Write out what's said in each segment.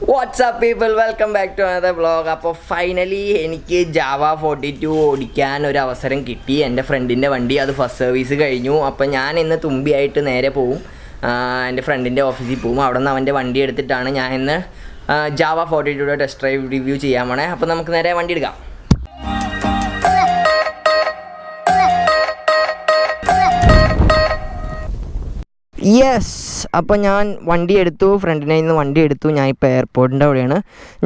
WhatsApp people, welcome back to another vlog. അപ്പോൾ finally എനിക്ക് Jawa 42 ഓടിക്കാൻ ഒരു അവസരം കിട്ടി. എൻ്റെ ഫ്രണ്ടിൻ്റെ വണ്ടി അത് ഫസ്റ്റ് സർവീസ് കഴിഞ്ഞു. അപ്പോൾ ഞാൻ ഇന്ന് തുമ്പിയായിട്ട് നേരെ പോവും, എൻ്റെ ഫ്രണ്ടിൻ്റെ ഓഫീസിൽ പോവും. അവിടെ നിന്ന് അവൻ്റെ വണ്ടി എടുത്തിട്ടാണ് ഞാൻ ഇന്ന് ജാവ 42 ടെസ്റ്റ് ഡ്രൈവ് റിവ്യൂ ചെയ്യാൻ പോണേ. അപ്പോൾ നമുക്ക് നേരെ വണ്ടി എടുക്കാം. യെസ്, അപ്പോൾ ഞാൻ വണ്ടി എടുത്തു, ഫ്രണ്ടിനെ നിന്ന് വണ്ടി എടുത്തു. ഞാൻ ഇപ്പോൾ എയർപോർട്ടിൻ്റെ അവിടെയാണ്.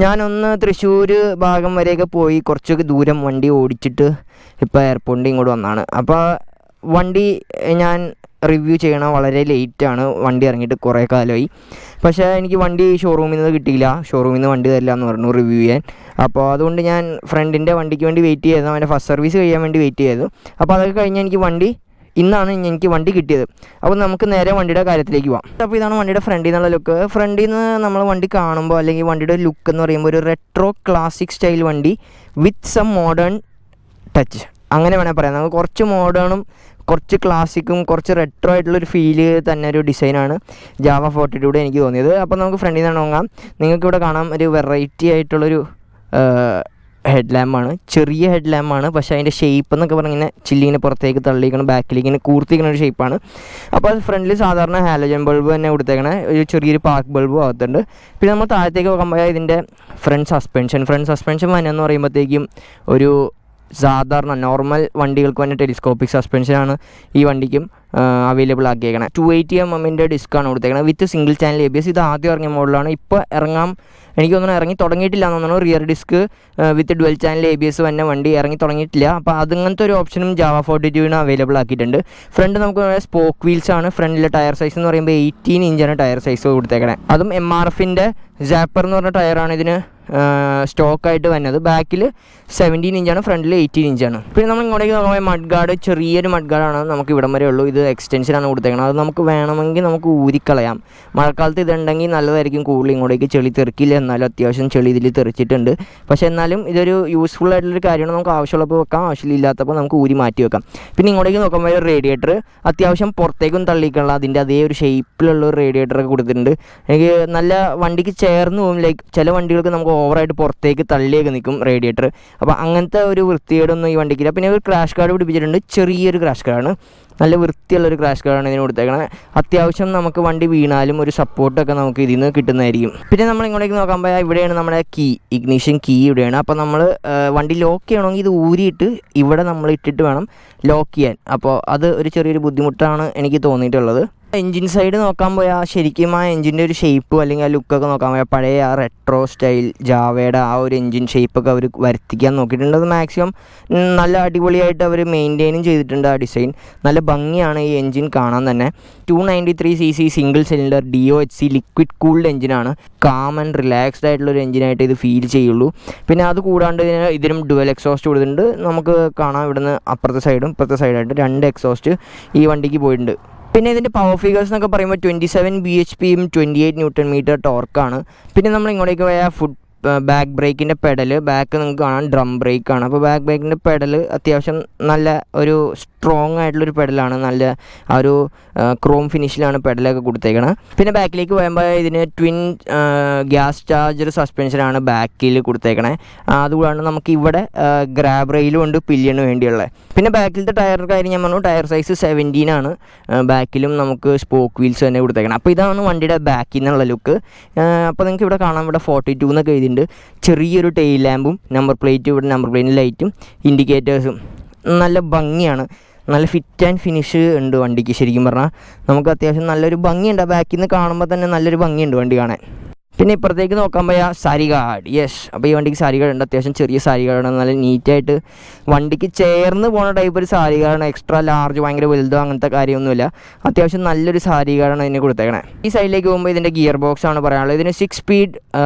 ഞാനൊന്ന് തൃശ്ശൂർ ഭാഗം വരെയൊക്കെ പോയി കുറച്ചൊക്കെ ദൂരം വണ്ടി ഓടിച്ചിട്ട് ഇപ്പോൾ എയർപോർട്ടിൻ്റെ ഇങ്ങോട്ട് വന്നതാണ്. അപ്പോൾ വണ്ടി ഞാൻ റിവ്യൂ ചെയ്യണം, വളരെ ലേറ്റാണ്. വണ്ടി ഇറങ്ങിയിട്ട് കുറേ കാലമായി. പക്ഷേ എനിക്ക് വണ്ടി ഷോറൂമിൽ നിന്ന് കിട്ടിയില്ല. ഷോറൂമിൽ നിന്ന് വണ്ടി തരില്ല എന്ന് പറഞ്ഞു റിവ്യൂ ചെയ്യാൻ. അപ്പോൾ അതുകൊണ്ട് ഞാൻ ഫ്രണ്ടിൻ്റെ വണ്ടിക്ക് വേണ്ടി വെയിറ്റ് ചെയ്തു, അവൻ്റെ ഫസ്റ്റ് സർവീസ് കഴിയാൻ വേണ്ടി വെയിറ്റ് ചെയ്തു. അപ്പോൾ അതൊക്കെ കഴിഞ്ഞ് ഇന്നാണ് എനിക്ക് വണ്ടി കിട്ടിയത്. അപ്പോൾ നമുക്ക് നേരെ വണ്ടിയുടെ കാര്യത്തിലേക്ക് പോകാം. അപ്പോൾ ഇതാണ് വണ്ടിയുടെ ഫ്രണ്ടിൽ നിന്നുള്ള ലുക്ക്. ഫ്രണ്ടിൽ നിന്ന് നമ്മൾ വണ്ടി കാണുമ്പോൾ അല്ലെങ്കിൽ വണ്ടിയുടെ ലുക്ക് എന്ന് പറയുമ്പോൾ ഒരു റെട്രോ ക്ലാസിക് സ്റ്റൈൽ വണ്ടി വിത്ത് സം മോഡേൺ ടച്ച്, അങ്ങനെ വേണേൽ പറയാം. നമുക്ക് കുറച്ച് മോഡേണും കുറച്ച് ക്ലാസിക്കും കുറച്ച് റെട്രോ ആയിട്ടുള്ളൊരു ഫീല് തന്നെ ഒരു ഡിസൈനാണ് ജാവ 42 എനിക്ക് തോന്നിയത്. അപ്പോൾ നമുക്ക് ഫ്രണ്ടിൽ നിന്ന് നോക്കാം. നിങ്ങൾക്കിവിടെ കാണാം ഒരു വെറൈറ്റി ആയിട്ടുള്ളൊരു ഹെഡ് ലാമ്പാണ്. ചെറിയ ഹെഡ് ലാമ്പാണ്, പക്ഷേ അതിൻ്റെ ഷേപ്പ് എന്നൊക്കെ പറഞ്ഞിങ്ങനെ ചില്ലിങ്ങനെ പുറത്തേക്ക് തള്ളിക്കണം, ബാക്കിലേക്ക് ഇങ്ങനെ കൂർത്തിക്കുന്ന ഒരു ഷേപ്പാണ്. അപ്പോൾ അത് ഫ്രണ്ടിൽ സാധാരണ ഹാലജൻ ബൾബ് തന്നെ കൊടുത്തേക്കണേ, ഒരു ചെറിയൊരു പാർക്ക് ബൾബും ആകത്തുണ്ട്. പിന്നെ നമ്മൾ താഴത്തേക്ക് നോക്കുമ്പോൾ ഇതിൻ്റെ ഫ്രണ്ട് സസ്പെൻഷൻ വന്നെന്ന് പറയുമ്പോഴത്തേക്കും ഒരു സാധാരണ നോർമൽ വണ്ടികൾക്ക് തന്നെ ടെലിസ്കോപ്പിക് സസ്പെൻഷനാണ് ഈ വണ്ടിക്കും അവൈലബിൾ ആക്കിയേക്കണം. 280mm ഡിസ്ക്കാണ് കൊടുത്തേക്കണം വിത്ത് സിംഗിൾ ചാനൽ ABS. ഇത് ആദ്യം ഇറങ്ങിയ മോഡലാണ്. ഇപ്പോൾ എനിക്ക് തോന്നുന്നു ഇറങ്ങി തുടങ്ങിയിട്ടില്ല എന്ന് തോന്നുന്നു. റിയർ ഡിസ്ക് വിത്ത് ഡുവൽ ചാനൽ ABS തന്നെ വണ്ടി ഇറങ്ങി തുടങ്ങിയിട്ടില്ല. അപ്പോൾ അങ്ങനത്തെ ഒരു ഓപ്ഷനും ജാവ 42 അവൈലബിൾ ആക്കിയിട്ടുണ്ട്. ഫ്രണ്ട് നമുക്ക് സ്പോക്ക് വീൽസാണ്. ഫ്രണ്ടിലെ ടയർ സൈസ് എന്ന് പറയുമ്പോൾ 18 ഇഞ്ചാണ് ടയർ സൈസ് കൊടുത്തേക്കണേ. അതും MRFൻ്റെ ജാപ്പർ എന്ന് പറഞ്ഞ ടയറാണ് ഇതിന് സ്റ്റോക്കായിട്ട് വന്നത്. ബാക്കിൽ 17 ഇഞ്ചാണ്, ഫ്രണ്ടിൽ 18 ഇഞ്ചാണ്. പിന്നെ നമ്മൾ ഇങ്ങോട്ടേക്ക് നോക്കുമ്പോൾ മഡ് ഗാർഡ്, ചെറിയൊരു മഡ് ഗാർഡാണ് നമുക്ക് ഇവിടം വരെ ഉള്ളൂ. ഇത് എക്സ്റ്റൻഷനാണ് കൊടുത്തേക്കുന്നത്. അത് നമുക്ക് വേണമെങ്കിൽ നമുക്ക് ഊരിക്കളയാം. മഴക്കാലത്ത് ഇതുണ്ടെങ്കിൽ നല്ലതായിരിക്കും. കൂടുതൽ ഇങ്ങോട്ടേക്ക് ചെളി തെറിക്കില്ല, എന്നാലും അത്യാവശ്യം ചെളി ഇതിൽ തെറിച്ചിട്ടുണ്ട്. പക്ഷേ എന്നാലും ഇതൊരു യൂസ്ഫുൾ ആയിട്ടുള്ളൊരു കാര്യമാണ്. നമുക്ക് ആവശ്യമുള്ളപ്പോൾ വെക്കാം, ആവശ്യമില്ലാത്തപ്പോൾ നമുക്ക് ഊരി മാറ്റി വെക്കാം. പിന്നെ ഇങ്ങോട്ടേക്ക് നോക്കുമ്പോൾ ഒരു റേഡിയേറ്റർ അത്യാവശ്യം പുറത്തേക്കും തള്ളിക്കാനുള്ള അതിൻ്റെ അതേ ഒരു ഷേപ്പിലുള്ള ഒരു റേഡിയേറ്ററൊക്കെ കൊടുത്തിട്ടുണ്ട്. എനിക്ക് നല്ല വണ്ടിക്ക് ചേർന്ന് പോകും. ലൈക്ക് ചില വണ്ടികൾക്ക് നമുക്ക് ഓവറായിട്ട് പുറത്തേക്ക് തള്ളിയൊക്കെ നിൽക്കും റേഡിയേറ്റർ. അപ്പോൾ അങ്ങനത്തെ ഒരു വൃത്തികേടൊന്നും ഈ വണ്ടിക്കില്ല. പിന്നെ ഒരു ക്രാഷ് ഗാർഡ് പിടിപ്പിച്ചിട്ടുണ്ട്, ചെറിയൊരു ക്രാഷ് ഗാർഡാണ്, നല്ല വൃത്തിയുള്ളൊരു ക്രാഷ് ഗാർഡാണ് ഇതിന് കൊടുത്തേക്കണത്. അത്യാവശ്യം നമുക്ക് വണ്ടി വീണാലും ഒരു സപ്പോർട്ടൊക്കെ നമുക്ക് ഇതിൽ നിന്ന് കിട്ടുന്നതായിരിക്കും. പിന്നെ നമ്മൾ ഇങ്ങോട്ടേക്ക് നോക്കാൻ പോയാൽ ഇവിടെയാണ് നമ്മുടെ ഇഗ്നിഷൻ കീ ഇവിടെയാണ്. അപ്പോൾ നമ്മൾ വണ്ടി ലോക്ക് ചെയ്യണമെങ്കിൽ ഇത് ഊരിയിട്ട് ഇവിടെ നമ്മൾ ഇട്ടിട്ട് വേണം ലോക്ക് ചെയ്യാൻ. അപ്പോൾ അത് ഒരു ചെറിയൊരു ബുദ്ധിമുട്ടാണ് എനിക്ക് തോന്നിയിട്ടുള്ളത്. എൻജിൻ സൈഡ് നോക്കാൻ പോയാൽ ശരിക്കും ആ എൻജിൻ്റെ ഒരു ഷേപ്പ് അല്ലെങ്കിൽ ആ ലുക്കൊക്കെ നോക്കാൻ പോയാൽ പഴയ ആ റെട്രോ സ്റ്റൈൽ ജാവയുടെ ആ ഒരു എൻജിൻ ഷേപ്പൊക്കെ അവർ വരുത്തിക്കാൻ നോക്കിയിട്ടുണ്ട്. അത് മാക്സിമം നല്ല അടിപൊളിയായിട്ട് അവർ മെയിൻറ്റെയിനും ചെയ്തിട്ടുണ്ട്. ആ ഡിസൈൻ നല്ല ഭംഗിയാണ് ഈ എൻജിൻ കാണാൻ തന്നെ. 293cc single cylinder DOHC liquid cooled എൻജിനാണ്. കാം ആൻഡ് റിലാക്സ്ഡ് ആയിട്ടുള്ളൊരു എൻജിനായിട്ട് ഇത് ഫീൽ ചെയ്യുള്ളൂ. പിന്നെ അത് കൂടാണ്ട് ഇതിനും ഡുവൽ എക്സോസ്റ്റ് കൊടുത്തിട്ടുണ്ട്. നമുക്ക് കാണാം ഇവിടുന്ന് അപ്പുറത്തെ സൈഡും ഇപ്പുറത്തെ സൈഡായിട്ട് 2 എക്സോസ്റ്റ് ഈ വണ്ടിക്ക് പോയിട്ടുണ്ട്. പിന്നെ ഇതിൻ്റെ പവർ ഫിഗേഴ്സ് എന്നൊക്കെ പറയുമ്പോൾ 27 bhp 28 Nm ടോർക്കാണ്. പിന്നെ നമ്മൾ ഇങ്ങോട്ടേക്ക് പോയാൽ ബാക്ക് ബ്രേക്കിൻ്റെ പെഡൽ, ബാക്ക് നിങ്ങൾക്ക് കാണാം ഡ്രം ബ്രേക്കാണ്. അപ്പോൾ ബാക്ക് ബ്രേക്കിൻ്റെ പെഡൽ അത്യാവശ്യം നല്ല ഒരു സ്ട്രോങ് ആയിട്ടുള്ളൊരു പെഡലാണ്. നല്ല ആ ഒരു ക്രോം ഫിനിഷിലാണ് പെഡലൊക്കെ കൊടുത്തേക്കണം. പിന്നെ ബാക്കിലേക്ക് പോകുമ്പോൾ ഇതിന് ട്വിൻ ഗ്യാസ് ചാർജർ സസ്പെൻഷനാണ് ബാക്കിൽ കൊടുത്തേക്കണേ. അതുകൂടാണ്ട് നമുക്ക് ഇവിടെ ഗ്രാബ് റെയിലും ഉണ്ട് പില്ലിയന് വേണ്ടിയുള്ളത്. പിന്നെ ബാക്കിലത്തെ ടയർ കാര്യം ഞാൻ പറഞ്ഞു, ടയർ സൈസ് 17 ആണ്. ബാക്കിലും നമുക്ക് സ്പോക്ക് വീൽസ് തന്നെ കൊടുത്തേക്കണം. അപ്പോൾ ഇതാണ് വണ്ടിയുടെ ബാക്കിൽ നിന്നുള്ള ലുക്ക്. അപ്പോൾ നിങ്ങൾക്ക് ഇവിടെ കാണാം, ഇവിടെ 42 എന്നൊക്കെ എഴുതിയിട്ടുണ്ട്. ചെറിയൊരു ടെയിൽ ലാമ്പും നമ്പർ പ്ലേറ്റും, ഇവിടെ നമ്പർ പ്ലേറ്റിൻ്റെ ലൈറ്റും ഇൻഡിക്കേറ്റേഴ്സും നല്ല ഭംഗിയാണ്. നല്ല ഫിറ്റ് ആൻഡ് ഫിനിഷ് ഉണ്ട് വണ്ടിക്ക്. ശരിക്കും പറഞ്ഞാൽ നമുക്ക് അത്യാവശ്യം നല്ലൊരു ഭംഗിയുണ്ട്. ബാക്കിൽ നിന്ന് കാണുമ്പോൾ തന്നെ നല്ലൊരു ഭംഗിയുണ്ട് വണ്ടി കാണാൻ. പിന്നെ ഇപ്പുറത്തേക്ക് നോക്കാൻ പോയാൽ സാരി ഗാർഡ്. യെസ്, അപ്പോൾ ഈ വണ്ടിക്ക് സാരി ഗാർഡ് ഉണ്ട്. അത്യാവശ്യം ചെറിയ സാരി ഗാർഡാണ്. നല്ല നീറ്റായിട്ട് വണ്ടിക്ക് ചേർന്ന് പോകുന്ന ടൈപ്പ് ഒരു സാരി ഗാർഡാണ്. എക്സ്ട്രാ ലാർജ് ഭയങ്കര വലുതോ അങ്ങനത്തെ കാര്യമൊന്നുമില്ല. അത്യാവശ്യം നല്ലൊരു സാരി ഗാർഡാണ് ഇതിന് കൊടുത്തേക്കണേ. ഈ സൈഡിലേക്ക് പോകുമ്പോൾ ഇതിൻ്റെ ഗിയർ ബോക്സ് ആണ് പറയാനുള്ളത്. ഇതിന് 6 speed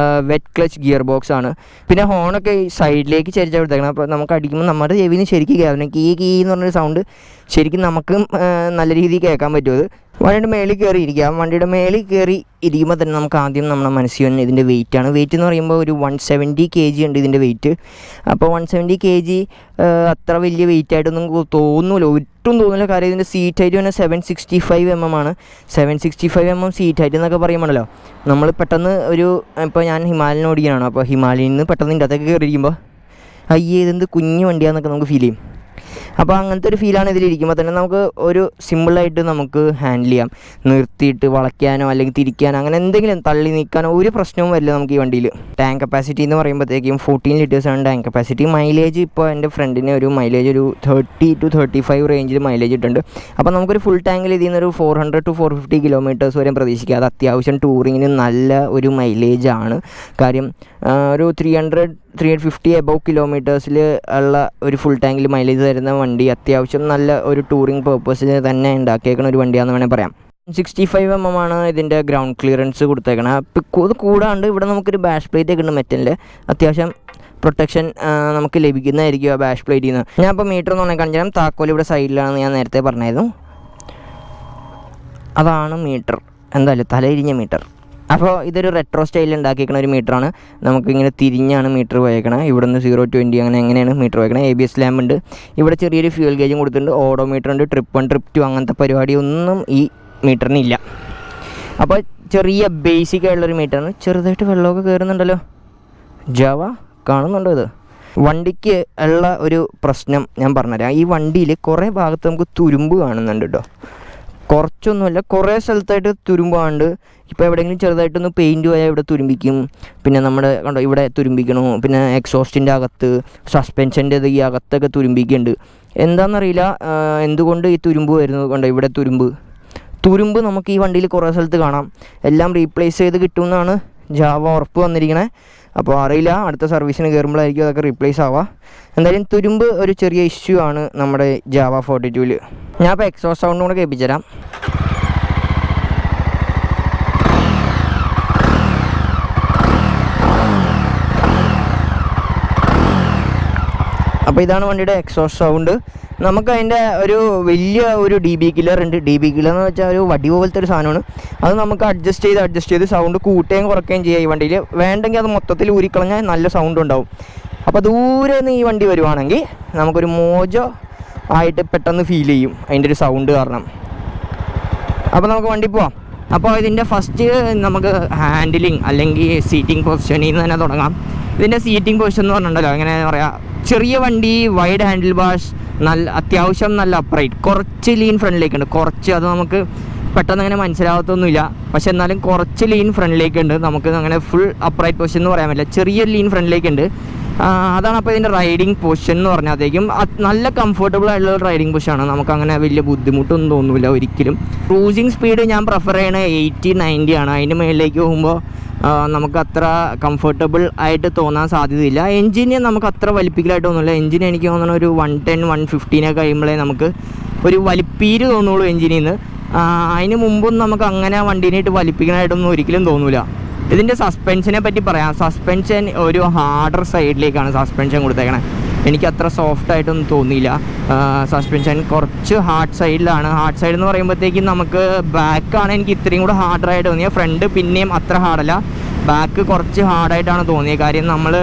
wet clutch gear box ആണ്. പിന്നെ ഹോണൊക്കെ ഈ സൈഡിലേക്ക് ചരിച്ചാൽ കൊടുത്തേക്കണം. അപ്പോൾ നമുക്ക് അടിക്കുമ്പോൾ നമ്മുടെ ചെവിന് ശരിക്കും കേൾക്കണം. കീ എന്ന് പറഞ്ഞൊരു സൗണ്ട് ശരിക്കും നമുക്കും നല്ല രീതിയിൽ കേൾക്കാൻ പറ്റും. വണ്ടിയുടെ മേളിൽ കയറി ഇരിക്കാം. വണ്ടിയുടെ മേളിൽ കയറി ഇരിക്കുമ്പോൾ തന്നെ നമുക്ക് ആദ്യം നമ്മുടെ മനസ്സിൽ തന്നെ ഇതിൻ്റെ വെയിറ്റാണ്. വെയിറ്റ് എന്ന് പറയുമ്പോൾ ഒരു 170 kg ഉണ്ട് ഇതിൻ്റെ വെയിറ്റ്. അപ്പോൾ 170 kg അത്ര വലിയ വെയിറ്റ് ആയിട്ടൊന്നും തോന്നുന്നില്ല, ഒട്ടും തോന്നില്ല. കാര്യം ഇതിൻ്റെ സീറ്റ് ഹൈറ്റ് തന്നെ 765 mm ആണ്. 765 mm സീറ്റ് ഹൈറ്റ് എന്നൊക്കെ പറയുമ്പോഴല്ലോ നമ്മൾ പെട്ടെന്ന് ഇപ്പോൾ ഞാൻ ഹിമാലയൻ ഓടിക്കാനാണ്. അപ്പോൾ ഹിമാലയനിൽ നിന്ന് പെട്ടെന്ന് ഇതിൻ്റെ അകത്തൊക്കെ കയറിയിരിക്കുമ്പോൾ അയ്യേ ഇതെന്ത് കുഞ്ഞു വണ്ടിയാണെന്നൊക്കെ നമുക്ക് ഫീൽ ചെയ്യും. അപ്പോൾ അങ്ങനത്തെ ഒരു ഫീലാണ് ഇതിലിരിക്കുമ്പോൾ തന്നെ നമുക്ക് ഒരു സിമ്പിളായിട്ട് നമുക്ക് ഹാൻഡിൽ ചെയ്യാം. നിർത്തിയിട്ട് വളയ്ക്കാനോ അല്ലെങ്കിൽ തിരിക്കാനോ അങ്ങനെ എന്തെങ്കിലും തള്ളി നീക്കാനോ ഒരു പ്രശ്നവും വരില്ല നമുക്ക് ഈ വണ്ടിയിൽ. ടാങ്ക് കപ്പാസിറ്റി എന്ന് പറയുമ്പോഴത്തേക്കും 14 ലിറ്റേഴ്സാണ് ടാങ്ക് കപ്പാസിറ്റി. മൈലേജ് ഇപ്പോൾ എൻ്റെ ഫ്രണ്ടിന് ഒരു മൈലേജ് ഒരു 30 to 35 റേഞ്ചിൽ മൈലേജ് ഇട്ടുണ്ട്. അപ്പോൾ നമുക്കൊരു ഫുൾ ടാങ്കിൽ ഇതിൽ നിന്നൊരു 400 to 450 കിലോമീറ്റേഴ്സ് വരെ പ്രതീക്ഷിക്കുക. അത് അത്യാവശ്യം ടൂറിങ്ങിന് നല്ല ഒരു മൈലേജാണ്. കാര്യം ഒരു 350 എബവ് കിലോമീറ്റേഴ്സിൽ ഉള്ള ഒരു ഫുൾ ടാങ്കിൽ മൈലേജ് തരുന്ന വണ്ടി അത്യാവശ്യം നല്ല ഒരു ടൂറിങ് പേർപ്പസിന് തന്നെ ഉണ്ടാക്കിയേക്കുന്ന ഒരു വണ്ടിയാണെന്ന് വേണമെങ്കിൽ പറയാം. 65 mm ആണ് ഇതിൻ്റെ ഗ്രൗണ്ട് ക്ലിയറൻസ് കൊടുത്തേക്കണം. ഇത് കൂടാണ്ട് ഇവിടെ നമുക്കൊരു ബാഷ് പ്ലേറ്റ് ഒക്കെ ഉണ്ട് മെറ്റലിൻ്റെ. അത്യാവശ്യം പ്രൊട്ടക്ഷൻ നമുക്ക് ലഭിക്കുന്നതായിരിക്കും ആ ബാഷ് പ്ലേറ്റിൽ നിന്ന്. ഞാൻ ഇപ്പോൾ മീറ്റർ എന്ന് പറഞ്ഞാൽ കാണിച്ചാൽ താക്കോൽ ഇവിടെ സൈഡിലാണെന്ന് ഞാൻ നേരത്തെ പറഞ്ഞായിരുന്നു. അതാണ് മീറ്റർ, എന്തായാലും തലയിരിഞ്ഞ മീറ്റർ. അപ്പോൾ ഇതൊരു റെട്രോ സ്റ്റൈലിൽ ഉണ്ടാക്കിയിരിക്കുന്ന ഒരു മീറ്ററാണ്. നമുക്കിങ്ങനെ തിരിഞ്ഞാണ് മീറ്റർ പോയേക്കണം. ഇവിടെ നിന്ന് 0 to 20 അങ്ങനെയാണ് മീറ്റർ പോയേക്കണം. ABS ലാമ്പ് ഉണ്ട്. ഇവിടെ ചെറിയൊരു ഫ്യൂൽ ഗേജും കൊടുത്തിട്ടുണ്ട്. ഓഡോമീറ്റർ ഉണ്ട്. ട്രിപ്പ് 1 ട്രിപ്പ് 2 അങ്ങനത്തെ പരിപാടിയൊന്നും ഈ മീറ്ററിനില്ല. അപ്പോൾ ചെറിയ ബേസിക് ആയിട്ടുള്ളൊരു മീറ്ററാണ്. ചെറുതായിട്ട് വെള്ളമൊക്കെ കയറുന്നുണ്ടല്ലോ, ജാവ കാണുന്നുണ്ടോ? ഇത് വണ്ടിക്ക് ഉള്ള ഒരു പ്രശ്നം ഞാൻ പറഞ്ഞുതരാം. ഈ വണ്ടിയിൽ കുറേ ഭാഗത്ത് നമുക്ക് തുരുമ്പ് കാണുന്നുണ്ട് കേട്ടോ. കുറച്ചൊന്നുമല്ല, കുറേ സ്ഥലത്തായിട്ട് തുരുമ്പാണ്ട്. ഇപ്പോൾ എവിടെയെങ്കിലും ചെറുതായിട്ടൊന്ന് പെയിൻറ്റ് പോയാൽ ഇവിടെ തുരുമ്പിക്കും. പിന്നെ നമ്മുടെ കണ്ടോ ഇവിടെ തുരുമ്പിക്കണു. പിന്നെ എക്സോസ്റ്റിൻ്റെ അകത്ത്, സസ്പെൻഷൻ്റെ ഈ അകത്തൊക്കെ തുരുമ്പിക്കുന്നുണ്ട്. എന്താണെന്നറിയില്ല എന്തുകൊണ്ട് ഈ തുരുമ്പ് വരുന്നത്. കണ്ടോ ഇവിടെ തുരുമ്പ് നമുക്ക് ഈ വണ്ടിയിൽ കുറേ സ്ഥലത്ത് കാണാം. എല്ലാം റീപ്ലേസ് ചെയ്ത് കിട്ടുമെന്നാണ് ജാവ ഉറപ്പ് വന്നിരിക്കണേ. അപ്പോൾ അറിയില്ല, അടുത്ത സർവീസിന് കയറുമ്പോഴായിരിക്കും അതൊക്കെ റീപ്ലേസ് ആവുക. എന്തായാലും തുരുമ്പ് ഒരു ചെറിയ ഇഷ്യൂ ആണ് നമ്മുടെ ജാവ 42-ൽ. ഞാൻ ഇപ്പോൾ എക്സോസ്റ്റ് സൗണ്ടും കൂടെ കേൾപ്പിച്ചു തരാം. അപ്പോൾ ഇതാണ് വണ്ടിയുടെ എക്സോസ്റ്റ് സൗണ്ട്. നമുക്ക് അതിൻ്റെ ഒരു വലിയ ഒരു DB കില്ലർ ഉണ്ട്. DB കില്ലർ എന്ന് വെച്ചാൽ ഒരു വടി പോലത്തെ ഒരു സാധനമാണ്. അത് നമുക്ക് അഡ്ജസ്റ്റ് ചെയ്ത് സൗണ്ട് കൂട്ടുകയും കുറയ്ക്കുകയും ചെയ്യാം ഈ വണ്ടിയിൽ. വേണ്ടെങ്കിൽ അത് മൊത്തത്തിൽ ഊരിക്കളഞ്ഞാൽ നല്ല സൗണ്ട് ഉണ്ടാവും. അപ്പോൾ ദൂരെ നിന്ന് ഈ വണ്ടി വരുവാണെങ്കിൽ നമുക്കൊരു മോജോ ആയിട്ട് പെട്ടെന്ന് ഫീൽ ചെയ്യും അതിൻ്റെ ഒരു സൗണ്ട് കാരണം. അപ്പോൾ നമുക്ക് വണ്ടി പോവാം. അപ്പോൾ ഇതിൻ്റെ ഫസ്റ്റ് നമുക്ക് ഹാൻഡിലിങ് അല്ലെങ്കിൽ സീറ്റിംഗ് പൊസിഷനിൽ നിന്ന് തന്നെ തുടങ്ങാം. ഇതിൻ്റെ സീറ്റിംഗ് പൊസിഷൻ എന്ന് പറഞ്ഞിട്ടുണ്ടല്ലോ, എങ്ങനെ പറയാം, ചെറിയ വണ്ടി, വൈഡ് ഹാൻഡിൽ ബാർസ്, അത്യാവശ്യം നല്ല അപ്രൈറ്റ്, കുറച്ച് ലീൻ ഫ്രണ്ടിലേക്കുണ്ട്. കുറച്ച് അത് നമുക്ക് പെട്ടെന്ന് അങ്ങനെ മനസ്സിലാകത്തൊന്നുമില്ല. പക്ഷെ എന്നാലും കുറച്ച് ലീൻ ഫ്രണ്ടിലേക്കുണ്ട്. നമുക്ക് അങ്ങനെ ഫുൾ അപ്രൈറ്റ് പൊസിഷൻ എന്ന് പറയാൻ പറ്റില്ല, ചെറിയൊരു ലീൻ ഫ്രണ്ടിലേക്കുണ്ട്. അതാണ് അപ്പോൾ ഇതിൻ്റെ റൈഡിങ് പൊസിഷൻ എന്ന് പറഞ്ഞാൽ നല്ല കംഫർട്ടബിൾ ആയിട്ടുള്ള റൈഡിങ് പൊസിഷനാണ്. നമുക്കങ്ങനെ വലിയ ബുദ്ധിമുട്ടൊന്നും തോന്നില്ല ഒരിക്കലും. ക്രൂസിങ് സ്പീഡ് ഞാൻ പ്രിഫർ ചെയ്യണത് 80-90 ആണ്. അതിൻ്റെ മുകളിലേക്ക് പോകുമ്പോൾ നമുക്ക് അത്ര കംഫർട്ടബിൾ ആയിട്ട് തോന്നാൻ സാധ്യതയില്ല. എൻജിന് നമുക്ക് അത്ര വലിപ്പിക്കലായിട്ട് തോന്നില്ല. എൻജിന് എനിക്ക് തോന്നുന്ന ഒരു 110-115 കഴിയുമ്പോഴേ നമുക്ക് ഒരു വലിപ്പീര് തോന്നുള്ളൂ എൻജിനിൽ നിന്ന്. അതിന് മുമ്പും നമുക്ക് അങ്ങനെ വണ്ടീനായിട്ട് വലിപ്പിക്കാനായിട്ടൊന്നും ഒരിക്കലും തോന്നില്ല. ഇതിൻ്റെ സസ്പെൻഷനെ പറ്റി പറയാം. സസ്പെൻഷൻ ഒരു ഹാർഡർ സൈഡിലേക്കാണ് സസ്പെൻഷൻ കൊടുത്തേക്കണേ. എനിക്കത്ര സോഫ്റ്റായിട്ടൊന്നും തോന്നിയില്ല. സസ്പെൻഷൻ കുറച്ച് ഹാർഡ് സൈഡിലാണ്. ഹാർഡ് സൈഡ് എന്ന് പറയുമ്പോഴത്തേക്കും നമുക്ക് ബാക്കാണ് എനിക്ക് ഇത്രയും കൂടെ ഹാർഡറായിട്ട് തോന്നിയത്. ഫ്രണ്ട് പിന്നെയും അത്ര ഹാർഡല്ല, ബാക്ക് കുറച്ച് ഹാർഡായിട്ടാണ് തോന്നിയത്. കാര്യം നമ്മൾ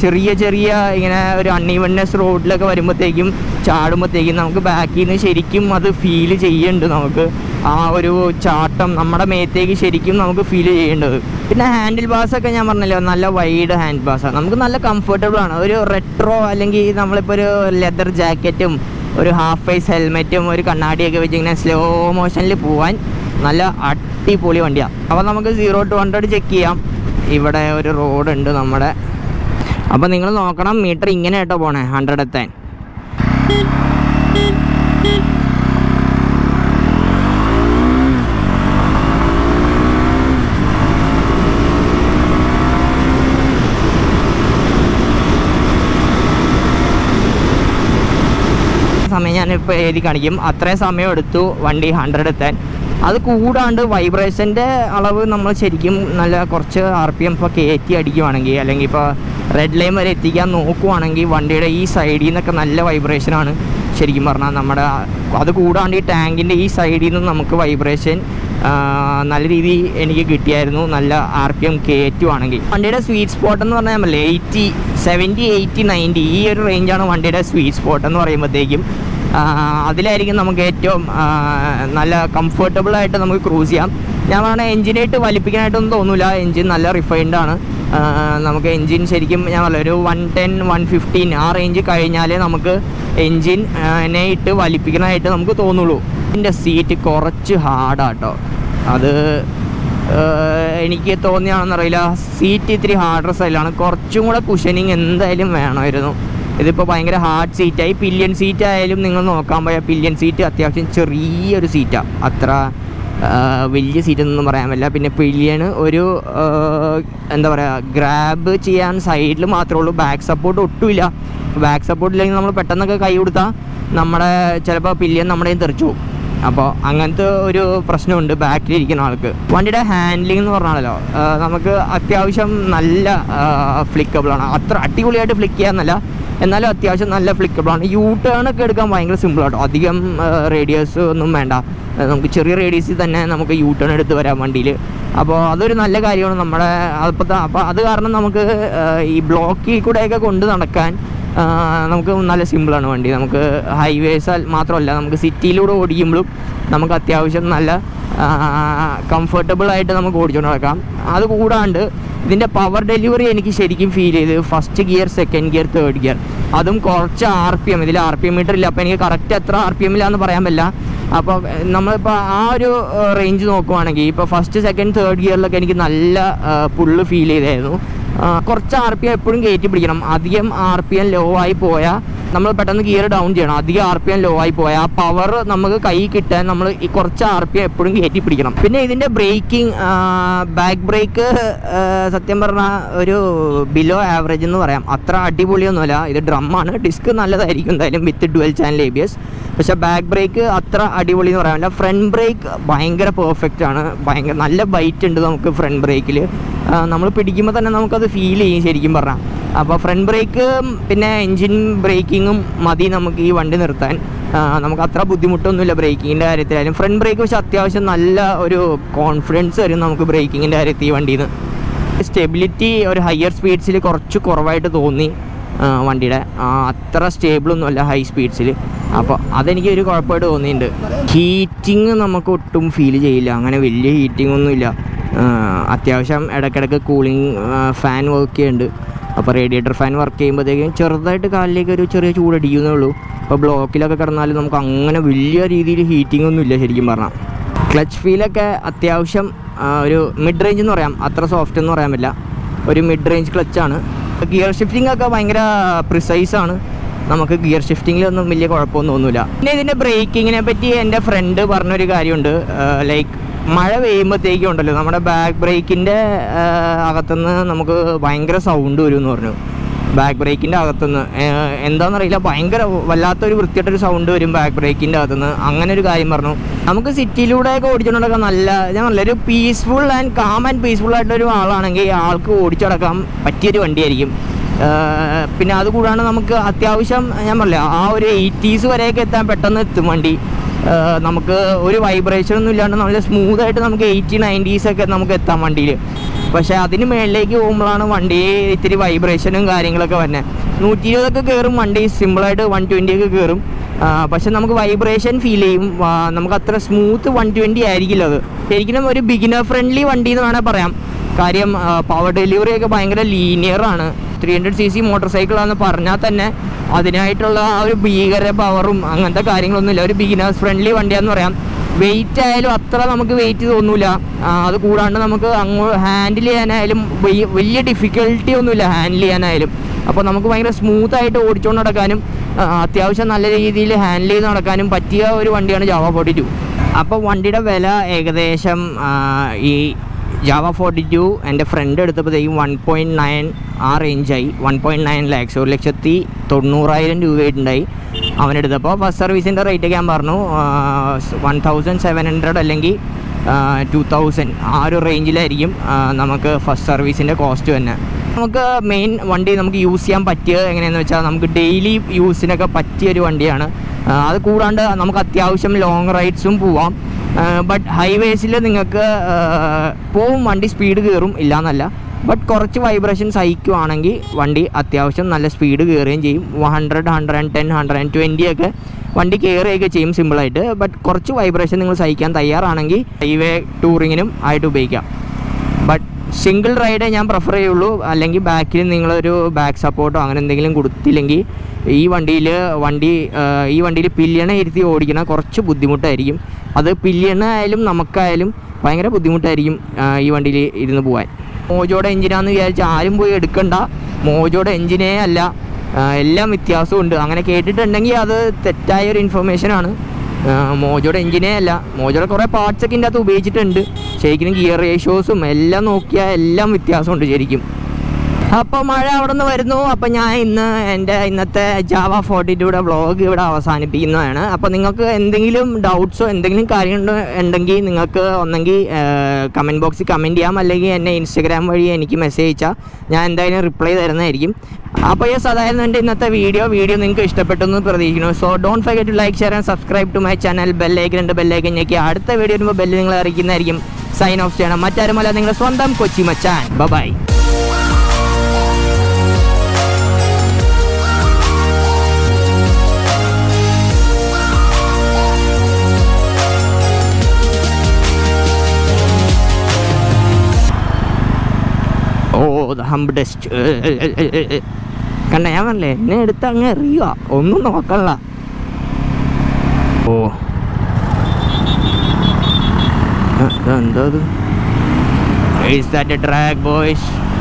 ചെറിയ ഇങ്ങനെ ഒരു അൺഈവൻനെസ് റോഡിലൊക്കെ വരുമ്പോഴത്തേക്കും ചാടുമ്പോഴത്തേക്കും നമുക്ക് ബാക്കിൽ നിന്ന് ശരിക്കും അത് ഫീൽ ചെയ്യുന്നുണ്ട്. നമുക്ക് ആ ഒരു ചാട്ടം നമ്മുടെ മേത്തേക്ക് ശരിക്കും നമുക്ക് ഫീൽ ചെയ്യേണ്ടത്. പിന്നെ ഹാൻഡിൽ ബാസൊക്കെ ഞാൻ പറഞ്ഞല്ലോ, നല്ല വൈഡ് ഹാൻഡ് ബാസാണ്. നമുക്ക് നല്ല കംഫർട്ടബിൾ ആണ്. ഒരു റെട്രോ അല്ലെങ്കിൽ നമ്മളിപ്പോൾ ഒരു ലെതർ ജാക്കറ്റും ഒരു ഹാഫ് ഫേസ് ഹെൽമെറ്റും ഒരു കണ്ണാടിയൊക്കെ വെച്ച് ഇങ്ങനെ സ്ലോ മോഷനിൽ പോകാൻ നല്ല അടിപൊളി വണ്ടിയാണ്. അപ്പോൾ നമുക്ക് 0 to 100 ചെക്ക് ചെയ്യാം. ഇവിടെ ഒരു റോഡുണ്ട് നമ്മുടെ. അപ്പോൾ നിങ്ങൾ നോക്കണം, മീറ്റർ ഇങ്ങനെ കേട്ടോ പോണേ 100 എത്താൻ. സമയം ഞാനിപ്പോൾ എഴുതി കാണിക്കും. അത്രയും സമയം എടുത്തു വണ്ടി 100 എത്താൻ. അത് കൂടാണ്ട് വൈബ്രേഷൻ്റെ അളവ് നമ്മൾ ശരിക്കും നല്ല കുറച്ച് RPM ഇപ്പോൾ കയറ്റി അടിക്കുവാണെങ്കിൽ, അല്ലെങ്കിൽ ഇപ്പോൾ റെഡ് ലൈൻ വരെ എത്തിക്കാൻ നോക്കുവാണെങ്കിൽ വണ്ടിയുടെ ഈ സൈഡിൽ നിന്നൊക്കെ നല്ല വൈബ്രേഷനാണ്. ശരിക്കും പറഞ്ഞാൽ നമ്മുടെ അത് കൂടാണ്ട് ഈ ടാങ്കിൻ്റെ ഈ സൈഡിൽ നിന്ന് നമുക്ക് വൈബ്രേഷൻ നല്ല രീതിയിൽ എനിക്ക് കിട്ടിയായിരുന്നു. നല്ല RPM കയറ്റുവാണെങ്കിൽ. വണ്ടിയുടെ സ്വീറ്റ് സ്പോട്ട് എന്ന് പറഞ്ഞാൽ നമ്മൾ 70, 80, 90 ഈ ഒരു റേഞ്ചാണ് വണ്ടിയുടെ സ്വീറ്റ് സ്പോട്ട് എന്ന് പറയുമ്പോഴത്തേക്കും. അതിലായിരിക്കും നമുക്ക് ഏറ്റവും നല്ല കംഫർട്ടബിളായിട്ട് നമുക്ക് ക്രൂസ് ചെയ്യാം. ഞാൻ പറഞ്ഞാൽ എൻജിനായിട്ട് വലിപ്പിക്കാനായിട്ടൊന്നും തോന്നില്ല. എൻജിൻ നല്ല റിഫൈൻഡാണ്. നമുക്ക് എൻജിൻ ശരിക്കും ഞാൻ പറഞ്ഞ ഒരു 110, 115 ആ റേഞ്ച് കഴിഞ്ഞാലേ നമുക്ക് എൻജിനെ ഇട്ട് വലിപ്പിക്കാനായിട്ട് നമുക്ക് തോന്നുള്ളൂ. ഇതിൻ്റെ സീറ്റ് കുറച്ച് ഹാർഡാട്ടോ. അത് എനിക്ക് തോന്നിയാണെന്നറിയില്ല. സീറ്റ് ഇത്തിരി ഹാർഡർ സൈഡിലാണ്. കുറച്ചും കൂടെ കുഷനിങ് എന്തായാലും വേണമായിരുന്നു. ഇതിപ്പോൾ ഭയങ്കര ഹാർഡ് സീറ്റായി. പില്യൻ സീറ്റ് ആയാലും നിങ്ങൾ നോക്കാൻ പോയാൽ പില്യൻ സീറ്റ് അത്യാവശ്യം ചെറിയൊരു സീറ്റാണ്. അത്ര വലിയ സീറ്റൊന്നും പറയാൻ പറ്റില്ല. പിന്നെ പില്യന് ഒരു എന്താ പറയുക, ഗ്രാബ് ചെയ്യാൻ സൈഡിൽ മാത്രമേ ഉള്ളൂ. ബാക്ക് സപ്പോർട്ട് ഒട്ടുമില്ല. ബാക്ക് സപ്പോർട്ട് ഇല്ലെങ്കിൽ നമ്മൾ പെട്ടെന്നൊക്കെ കൈ കൊടുത്താൽ നമ്മുടെ ചിലപ്പോൾ പില്യൻ നമ്മുടെ തെറിച്ചു പോകും. അപ്പോൾ അങ്ങനത്തെ ഒരു പ്രശ്നമുണ്ട് ബാക്കിലിരിക്കുന്ന ആൾക്ക്. വണ്ടിയുടെ ഹാൻഡ്ലിംഗ് എന്ന് പറഞ്ഞാലോ നമുക്ക് അത്യാവശ്യം നല്ല ഫ്ലിക്കബിളാണ്. അത്ര അടിപൊളിയായിട്ട് ഫ്ലിക്ക് ചെയ്യാമെന്നല്ല, എന്നാലും അത്യാവശ്യം നല്ല ഫ്ലിക്കബിളാണ്. യൂ ടേണൊക്കെ എടുക്കാൻ ഭയങ്കര സിമ്പിളാട്ടോ. അധികം റേഡിയസ് ഒന്നും വേണ്ട. നമുക്ക് ചെറിയ റേഡിയസിൽ തന്നെ നമുക്ക് യൂ ടേൺ എടുത്ത് വരാം വണ്ടിയിൽ. അപ്പോൾ അതൊരു നല്ല കാര്യമാണ് നമ്മുടെ. അപ്പോൾ അത് കാരണം നമുക്ക് ഈ ബ്ലോക്കിൽ കൂടെയൊക്കെ കൊണ്ട് നടക്കാൻ നമുക്ക് നല്ല സിമ്പിളാണ് വണ്ടി. നമുക്ക് ഹൈവേസ് മാത്രമല്ല, നമുക്ക് സിറ്റിയിലൂടെ ഓടിക്കുമ്പോഴും നമുക്ക് അത്യാവശ്യം നല്ല കംഫർട്ടബിളായിട്ട് നമുക്ക് ഓടിച്ചുകൊണ്ട് നടക്കാം. അത് കൂടാണ്ട് ഇതിൻ്റെ പവർ ഡെലിവറി എനിക്ക് ശരിക്കും ഫീൽ ചെയ്ത് first gear, second gear, third gear, അതും കുറച്ച് RPM. ഇതിൽ RPM മീറ്റർ ഇല്ല. അപ്പോൾ എനിക്ക് കറക്റ്റ് എത്ര RPM ഇല്ലാന്ന് പറയാൻ പറ്റില്ല. അപ്പോൾ നമ്മളിപ്പോൾ ആ ഒരു റേഞ്ച് നോക്കുവാണെങ്കിൽ ഇപ്പോൾ ഫസ്റ്റ്, സെക്കൻഡ്, തേർഡ് ഗിയറിലൊക്കെ എനിക്ക് നല്ല പുള്ള് ഫീൽ ചെയ്തായിരുന്നു. കുറച്ച് RPM എപ്പോഴും കയറ്റി പിടിക്കണം. അധികം RPM ലോ ആയി പോയാൽ നമ്മൾ പെട്ടെന്ന് ഗിയർ ഡൗൺ ചെയ്യണം. അധികം RPM ലോ ആയി പോയാൽ ആ പവർ നമുക്ക് കൈ കിട്ടാൻ നമ്മൾ ഈ കുറച്ച് RPM എപ്പോഴും കയറ്റി പിടിക്കണം. പിന്നെ ഇതിൻ്റെ ബ്രേക്കിംഗ്, ബാക്ക് ബ്രേക്ക് സത്യം പറഞ്ഞാൽ ഒരു ബിലോ ആവറേജ് എന്ന് പറയാം. അത്ര അടിപൊളിയൊന്നുമല്ല. ഇത് ഡ്രമ്മാണ്. ഡിസ്ക് നല്ലതായിരിക്കും എന്തായാലും വിത്ത് ഡുവൽ ചാനൽ ABS. പക്ഷേ ബാക്ക് ബ്രേക്ക് അത്ര അടിപൊളി എന്ന് പറയാൻ പറ്റില്ല. ഫ്രണ്ട് ബ്രേക്ക് ഭയങ്കര പെർഫെക്റ്റ് ആണ്. ഭയങ്കര നല്ല ബൈറ്റ് ഉണ്ട് നമുക്ക് ഫ്രണ്ട് ബ്രേക്കിൽ. നമ്മൾ പിടിക്കുമ്പോൾ തന്നെ നമുക്കത് ഫീൽ ചെയ്യും ശരിക്കും പറഞ്ഞാൽ. അപ്പോൾ ഫ്രണ്ട് ബ്രേക്ക് പിന്നെ എൻജിൻ ബ്രേക്കിങ്ങും മതി നമുക്ക് ഈ വണ്ടി നിർത്താൻ. നമുക്ക് അത്ര ബുദ്ധിമുട്ടൊന്നുമില്ല ബ്രേക്കിങ്ങിൻ്റെ കാര്യത്തിലായാലും. ഫ്രണ്ട് ബ്രേക്ക് പക്ഷേ അത്യാവശ്യം നല്ല ഒരു കോൺഫിഡൻസ് വരും നമുക്ക് ബ്രേക്കിങ്ങിൻ്റെ കാര്യത്തിൽ ഈ വണ്ടിയിൽ നിന്ന്. സ്റ്റെബിലിറ്റി ഒരു ഹയർ സ്പീഡ്സിൽ കുറച്ച് കുറവായിട്ട് തോന്നി വണ്ടിയുടെ. അത്ര സ്റ്റേബിളൊന്നുമല്ല ഹൈ സ്പീഡ്സിൽ. അപ്പോൾ അതെനിക്ക് ഒരു കുഴപ്പമായിട്ട് തോന്നിയിട്ടുണ്ട്. ഹീറ്റിങ് നമുക്ക് ഒട്ടും ഫീൽ ചെയ്യില്ല. അങ്ങനെ വലിയ ഹീറ്റിംഗ് ഒന്നുമില്ല. അത്യാവശ്യം ഇടയ്ക്കിടയ്ക്ക് കൂളിംഗ് ഫാൻ വർക്ക് ചെയ്യുന്നുണ്ട്. അപ്പോൾ റേഡിയേറ്റർ ഫാൻ വർക്ക് ചെയ്യുമ്പോഴത്തേക്കും ചെറുതായിട്ട് കാലിലേക്ക് ഒരു ചെറിയ ചൂടടിക്കുന്നേ ഉള്ളൂ. അപ്പോൾ ബ്ലോക്കിലൊക്കെ കിടന്നാലും നമുക്ക് അങ്ങനെ വലിയ രീതിയിൽ ഹീറ്റിംഗ് ഒന്നും ഇല്ല ശരിക്കും പറഞ്ഞാൽ. ക്ലച്ച് ഫീലൊക്കെ അത്യാവശ്യം ഒരു മിഡ് റേഞ്ച് എന്ന് പറയാം. അത്ര സോഫ്റ്റ് എന്ന് പറയാൻ പറ്റില്ല. ഒരു മിഡ് റേഞ്ച് ക്ലച്ചാണ്. ഗിയർ ഷിഫ്റ്റിംഗ് ഒക്കെ ഭയങ്കര പ്രിസൈസാണ്. നമുക്ക് ഗിയർ ഷിഫ്റ്റിങ്ങിലൊന്നും വലിയ കുഴപ്പമൊന്നും തോന്നില്ല. പിന്നെ ഇതിൻ്റെ ബ്രേക്കിങ്ങിനെ പറ്റി എൻ്റെ ഫ്രണ്ട് പറഞ്ഞൊരു കാര്യമുണ്ട്. ലൈക്ക് മഴ പെയ്യുമ്പോഴത്തേക്കും ഉണ്ടല്ലോ നമ്മുടെ ബാക്ക് ബ്രേക്കിൻ്റെ അകത്തുനിന്ന് നമുക്ക് ഭയങ്കര സൗണ്ട് വരും എന്ന് പറഞ്ഞു. ബാക്ക് ബ്രേക്കിൻ്റെ അകത്തുനിന്ന് എന്താണെന്നറിയില്ല, ഭയങ്കര വല്ലാത്തൊരു വൃത്തിയായിട്ടൊരു സൗണ്ട് വരും ബാക്ക് ബ്രേക്കിൻ്റെ അകത്തുനിന്ന്. അങ്ങനെ ഒരു കാര്യം പറഞ്ഞു. നമുക്ക് സിറ്റിയിലൂടെയൊക്കെ ഓടിച്ചുകൊണ്ടൊക്കെ ഞാൻ നല്ലൊരു peaceful and calm and peaceful ആയിട്ടൊരു ആളാണെങ്കിൽ ആൾക്ക് ഓടിച്ചടക്കാൻ പറ്റിയൊരു വണ്ടിയായിരിക്കും. പിന്നെ അതുകൂടാണ്ട് നമുക്ക് അത്യാവശ്യം ഞാൻ പറഞ്ഞില്ല ആ ഒരു 80s വരെയൊക്കെ എത്താൻ പെട്ടെന്ന് എത്തും വണ്ടി. നമുക്ക് ഒരു വൈബ്രേഷനൊന്നും ഇല്ലാണ്ട് നല്ല സ്മൂത്തായിട്ട് നമുക്ക് 80, 90s ഒക്കെ നമുക്ക് എത്താം വണ്ടിയിൽ. പക്ഷേ അതിന് മേളിലേക്ക് പോകുമ്പോഴാണ് വണ്ടി ഇത്തിരി വൈബ്രേഷനും കാര്യങ്ങളൊക്കെ വരുന്നത്. 120 കയറും വണ്ടി, സിമ്പിളായിട്ട് 120 കയറും. പക്ഷെ നമുക്ക് വൈബ്രേഷൻ ഫീൽ ചെയ്യും. നമുക്ക് അത്ര സ്മൂത്ത് 120 ആയിരിക്കില്ല അത്. ശരിക്കും ഒരു ബിഗിനർ ഫ്രണ്ട്ലി വണ്ടി എന്ന് വേണമെങ്കിൽ പറയാം. കാര്യം പവർ ഡെലിവറി ഒക്കെ ഭയങ്കര ലീനിയറാണ്. 300cc മോട്ടോർ സൈക്കിളാണെന്ന് പറഞ്ഞാൽ തന്നെ അതിനായിട്ടുള്ള ആ ഒരു ഭീകര പവറും അങ്ങനത്തെ കാര്യങ്ങളൊന്നുമില്ല. ഒരു ബിഗിനേഴ്സ് ഫ്രണ്ട്ലി വണ്ടിയാണെന്ന് പറയാം. വെയിറ്റ് ആയാലും അത്ര നമുക്ക് വെയിറ്റ് തോന്നില്ല. അത് കൂടാണ്ട് നമുക്ക് ഹാൻഡിൽ ചെയ്യാനായാലും വലിയ ഡിഫിക്കൽട്ടി ഒന്നുമില്ല ഹാൻഡിൽ ചെയ്യാനായാലും. അപ്പോൾ നമുക്ക് ഭയങ്കര സ്മൂത്തായിട്ട് ഓടിച്ചുകൊണ്ട് നടക്കാനും അത്യാവശ്യം നല്ല രീതിയിൽ ഹാൻഡിൽ ചെയ്ത് നടക്കാനും പറ്റിയ ഒരു വണ്ടിയാണ് ജാവ 42. അപ്പോൾ വണ്ടിയുടെ വില ഏകദേശം ഈ ജാവ 42 എൻ്റെ ഫ്രണ്ട് എടുത്തപ്പോഴത്തേക്കും 1.9 ആ റേഞ്ചായി. 1.9 lakhs, 1,90,000 രൂപയായിട്ടുണ്ടായി അവനെടുത്തപ്പോൾ. ഫസ്റ്റ് സർവീസിൻ്റെ റേറ്റൊക്കെ ഞാൻ പറഞ്ഞു 1,700 അല്ലെങ്കിൽ 2,000 ആ ഒരു റേഞ്ചിലായിരിക്കും നമുക്ക് ഫസ്റ്റ് സർവീസിൻ്റെ കോസ്റ്റ് തന്നെ. നമുക്ക് മെയിൻ വണ്ടി നമുക്ക് യൂസ് ചെയ്യാൻ പറ്റിയത് എങ്ങനെയാണെന്ന് വെച്ചാൽ നമുക്ക് ഡെയിലി യൂസിനൊക്കെ പറ്റിയൊരു വണ്ടിയാണ്. അത് കൂടാണ്ട് നമുക്ക് അത്യാവശ്യം ലോങ് റൈഡ്സും പോവാം. ബട്ട് ഹൈവേസിൽ നിങ്ങൾക്ക് പോവും, വണ്ടി സ്പീഡ് കയറും, ഇല്ലയെന്നല്ല. ബട്ട് കുറച്ച് വൈബ്രേഷൻ സഹിക്കുവാണെങ്കിൽ വണ്ടി അത്യാവശ്യം നല്ല സ്പീഡ് കയറുകയും ചെയ്യും. 100, 110, 120 ഒക്കെ വണ്ടി കയറുകയൊക്കെ ചെയ്യും സിമ്പിളായിട്ട്. ബട്ട് കുറച്ച് വൈബ്രേഷൻ നിങ്ങൾ സഹിക്കാൻ തയ്യാറാണെങ്കിൽ ഹൈവേ ടൂറിങ്ങിനും ആയിട്ട് ഉപയോഗിക്കാം. ബട്ട് സിംഗിൾ റൈഡേ ഞാൻ പ്രിഫർ ചെയ്യുള്ളൂ. അല്ലെങ്കിൽ ബാക്കിൽ നിങ്ങളൊരു ബാക്ക് സപ്പോർട്ടോ അങ്ങനെ എന്തെങ്കിലും കൊടുത്തില്ലെങ്കിൽ ഈ വണ്ടിയിൽ പില്ലിയണ ഇരുത്തി ഓടിക്കണ കുറച്ച് ബുദ്ധിമുട്ടായിരിക്കും. അത് പില്ലിയണായാലും നമുക്കായാലും ഭയങ്കര ബുദ്ധിമുട്ടായിരിക്കും ഈ വണ്ടിയിൽ ഇരുന്ന് പോകാൻ. മോജോയുടെ എഞ്ചിനാന്ന് വിചാരിച്ച് ആരും പോയി എടുക്കണ്ട. മോജോയുടെ എഞ്ചിനേ അല്ല, എല്ലാം വ്യത്യാസമുണ്ട്. അങ്ങനെ കേട്ടിട്ടുണ്ടെങ്കിൽ അത് തെറ്റായൊരു ഇൻഫർമേഷനാണ്. മോജോയുടെ എഞ്ചിനേ അല്ല, മോജോയുടെ കുറേ പാർട്സൊക്കെ ഇതിൻ്റെ അകത്ത് ഉപയോഗിച്ചിട്ടുണ്ട്. ശരിക്കും ഗിയർ റേഷ്യോസും എല്ലാം നോക്കിയാൽ എല്ലാം വ്യത്യാസമുണ്ട് ശരിക്കും. അപ്പോൾ മഴ അവിടെ നിന്ന് വരുന്നു. അപ്പോൾ ഞാൻ എൻ്റെ ഇന്നത്തെ ജാവ 42 വ്ളോഗ് ഇവിടെ അവസാനിപ്പിക്കുന്നതാണ്. അപ്പോൾ നിങ്ങൾക്ക് എന്തെങ്കിലും ഡൗട്ട്സോ എന്തെങ്കിലും കാര്യം ഉണ്ടെങ്കിൽ നിങ്ങൾക്ക് ഒന്നെങ്കിൽ കമൻറ്റ് ബോക്സിൽ കമൻറ്റ് ചെയ്യാം, അല്ലെങ്കിൽ എന്നെ ഇൻസ്റ്റഗ്രാം വഴി എനിക്ക് മെസ്സേജ് അയച്ചാൽ ഞാൻ എന്തായാലും റിപ്ലൈ തരുന്നതായിരിക്കും. അപ്പോൾ അതായിരുന്നു എൻ്റെ ഇന്നത്തെ വീഡിയോ നിങ്ങൾക്ക് ഇഷ്ടപ്പെട്ടെന്ന് പ്രതീക്ഷിക്കുന്നു. So don't forget to like, share and subscribe to my channel. ബെല്ലൈക്കൻ ഞെക്കി അടുത്ത വീഡിയോ വരുമ്പോൾ ബെല്ല് നിങ്ങളെ അറിയിക്കുന്നതായിരിക്കും. സൈൻ ഓഫ് ചെയ്യണം. മറ്റാരുമല്ല, നിങ്ങളുടെ സ്വന്തം കൊച്ചി മച്ചാൻ. ബൈ. The hump dust. കണ്ട, ഞാൻ പറഞ്ഞില്ലേ, എന്നെ എടുത്ത് അങ്ങ് എറിയുക, ഒന്നും നോക്കണ്ട. എന്താ ഇത്? Is that a drag, boys?